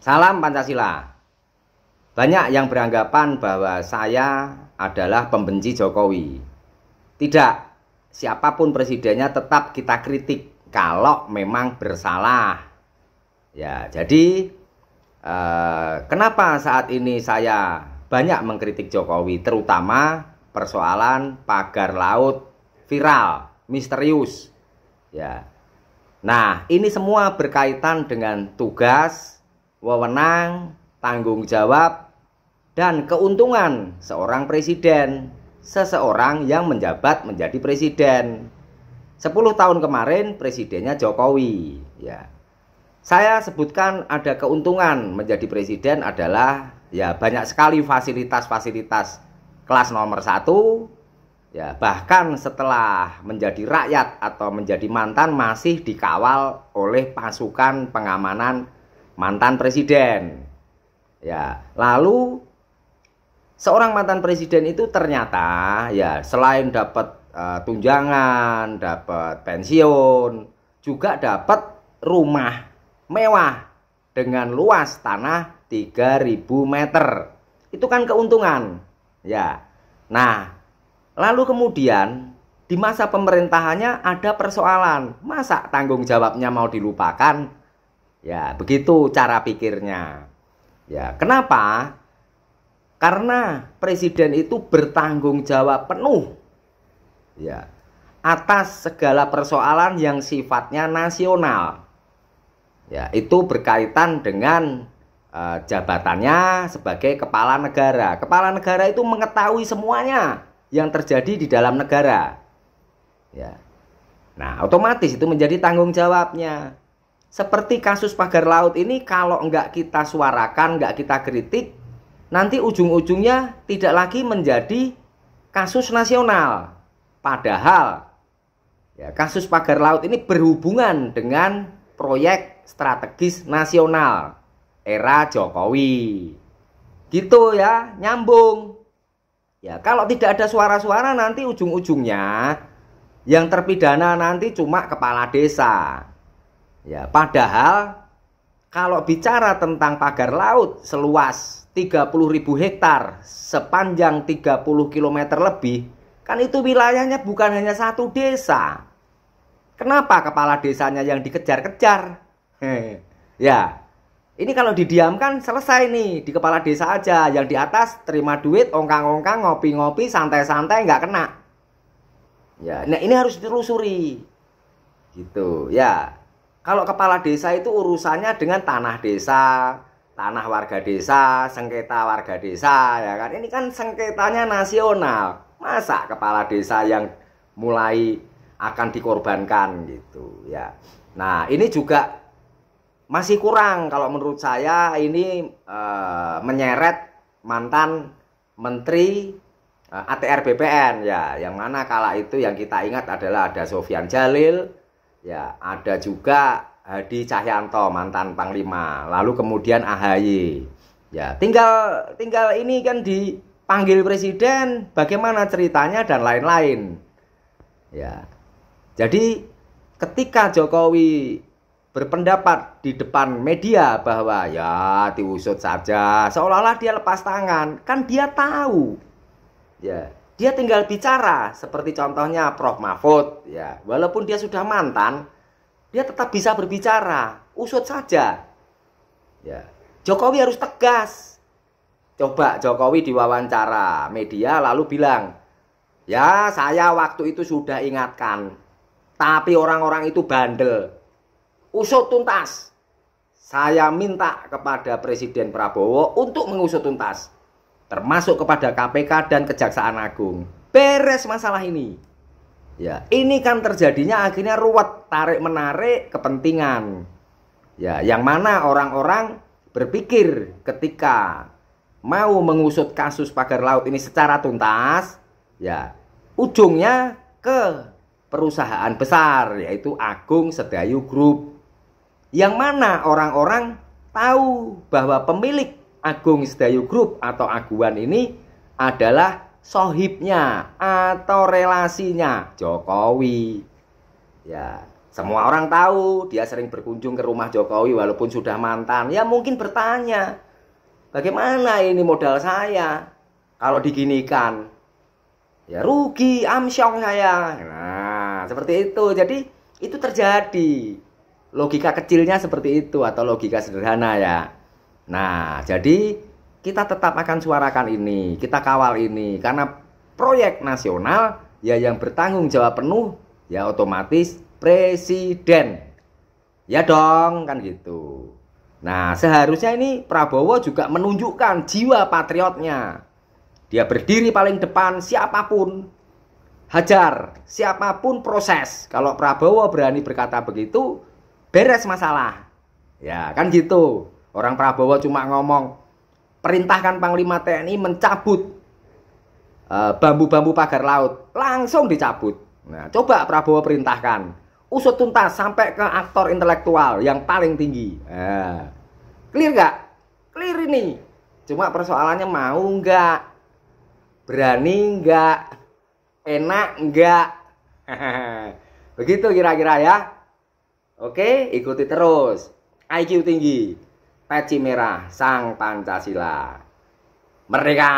Salam Pancasila. Banyak yang beranggapan bahwa saya adalah pembenci Jokowi. Tidak, siapapun presidennya tetap kita kritik kalau memang bersalah. Ya, jadi kenapa saat ini saya banyak mengkritik Jokowi, terutama persoalan pagar laut viral, misterius. Ya. Nah, ini semua berkaitan dengan tugas, wewenang, tanggung jawab, dan keuntungan seorang presiden, seseorang yang menjabat menjadi presiden. 10 tahun kemarin presidennya Jokowi. Ya. Saya sebutkan ada keuntungan menjadi presiden adalah ya banyak sekali fasilitas-fasilitas kelas nomor 1. Ya, bahkan setelah menjadi rakyat atau menjadi mantan masih dikawal oleh pasukan pengamanan mantan presiden. Ya, lalu seorang mantan presiden itu ternyata ya selain dapat tunjangan, dapat pensiun, juga dapat rumah mewah dengan luas tanah 3.000 meter. Itu kan keuntungan. Ya. Nah, lalu kemudian di masa pemerintahannya ada persoalan. Masa tanggung jawabnya mau dilupakan? Ya, begitu cara pikirnya. Ya, kenapa? Karena presiden itu bertanggung jawab penuh. Ya, atas segala persoalan yang sifatnya nasional. Ya, itu berkaitan dengan jabatannya sebagai kepala negara. Kepala negara itu mengetahui semuanya yang terjadi di dalam negara. Ya. Nah, otomatis itu menjadi tanggung jawabnya. Seperti kasus pagar laut ini, kalau enggak kita suarakan, enggak kita kritik, nanti ujung-ujungnya tidak lagi menjadi kasus nasional. Padahal ya, kasus pagar laut ini berhubungan dengan proyek strategis nasional era Jokowi. Gitu ya, nyambung. Ya, kalau tidak ada suara-suara nanti ujung-ujungnya yang terpidana nanti cuma kepala desa. Ya, padahal kalau bicara tentang pagar laut seluas 30.000 hektar sepanjang 30 km lebih, kan itu wilayahnya bukan hanya satu desa. Kenapa kepala desanya yang dikejar-kejar? Ya, ini kalau didiamkan selesai nih di kepala desa aja. Yang di atas terima duit, ongkang-ongkang, ngopi-ngopi, santai-santai, nggak kena. Ya, nah ini harus ditelusuri. Gitu, ya. Kalau kepala desa itu urusannya dengan tanah desa, tanah warga desa, sengketa warga desa, ya kan? Ini kan sengketanya nasional. Masa kepala desa yang mulai akan dikorbankan gitu, ya. Nah, ini juga masih kurang kalau menurut saya. Ini menyeret mantan menteri ATR BPN ya, yang mana kala itu yang kita ingat adalah ada Sofyan Djalil, ya, ada juga Hadi Cahyanto mantan Panglima, lalu kemudian AHY. Ya, tinggal ini kan dipanggil presiden, bagaimana ceritanya dan lain-lain. Ya. Jadi ketika Jokowi berpendapat di depan media bahwa ya diusut saja, seolah-olah dia lepas tangan, kan dia tahu. Ya, dia tinggal bicara seperti contohnya Prof Mahfud, ya, walaupun dia sudah mantan, dia tetap bisa berbicara, usut saja. Ya, Jokowi harus tegas. Coba Jokowi diwawancara media lalu bilang, "Ya, saya waktu itu sudah ingatkan, tapi orang-orang itu bandel. Usut tuntas. Saya minta kepada Presiden Prabowo untuk mengusut tuntas, termasuk kepada KPK dan Kejaksaan Agung. Beres masalah ini." Ya, ini kan terjadinya akhirnya ruwet, tarik-menarik kepentingan. Ya, yang mana orang-orang berpikir ketika mau mengusut kasus pagar laut ini secara tuntas, ya, ujungnya ke perusahaan besar yaitu Agung Sedayu Group. Yang mana orang-orang tahu bahwa pemilik Agung Sedayu Group atau Aguan ini adalah sohibnya atau relasinya Jokowi. Ya, Semua orang tahu dia sering berkunjung ke rumah Jokowi walaupun sudah mantan. Ya mungkin bertanya, bagaimana ini modal saya kalau diginikan? Ya rugi, amsyong saya. Nah, seperti itu. Jadi itu terjadi. Logika kecilnya seperti itu atau logika sederhana ya. Nah, jadi kita tetap akan suarakan ini, kita kawal ini karena proyek nasional ya yang bertanggung jawab penuh ya otomatis presiden. Ya dong, kan gitu. Nah, seharusnya ini Prabowo juga menunjukkan jiwa patriotnya. Dia berdiri paling depan siapapun. Hajar, siapapun proses. Kalau Prabowo berani berkata begitu, beres masalah. Ya, kan gitu. Orang Prabowo cuma ngomong, perintahkan Panglima TNI mencabut bambu-bambu pagar laut. Langsung dicabut. Nah, coba Prabowo perintahkan. Usut tuntas sampai ke aktor intelektual yang paling tinggi. Nah, clear nggak? Clear ini. Cuma persoalannya mau nggak? Berani nggak? Enak nggak? Begitu kira-kira ya. Oke, ikuti terus. IQ tinggi. Peci merah, Sang Pancasila. Merdeka!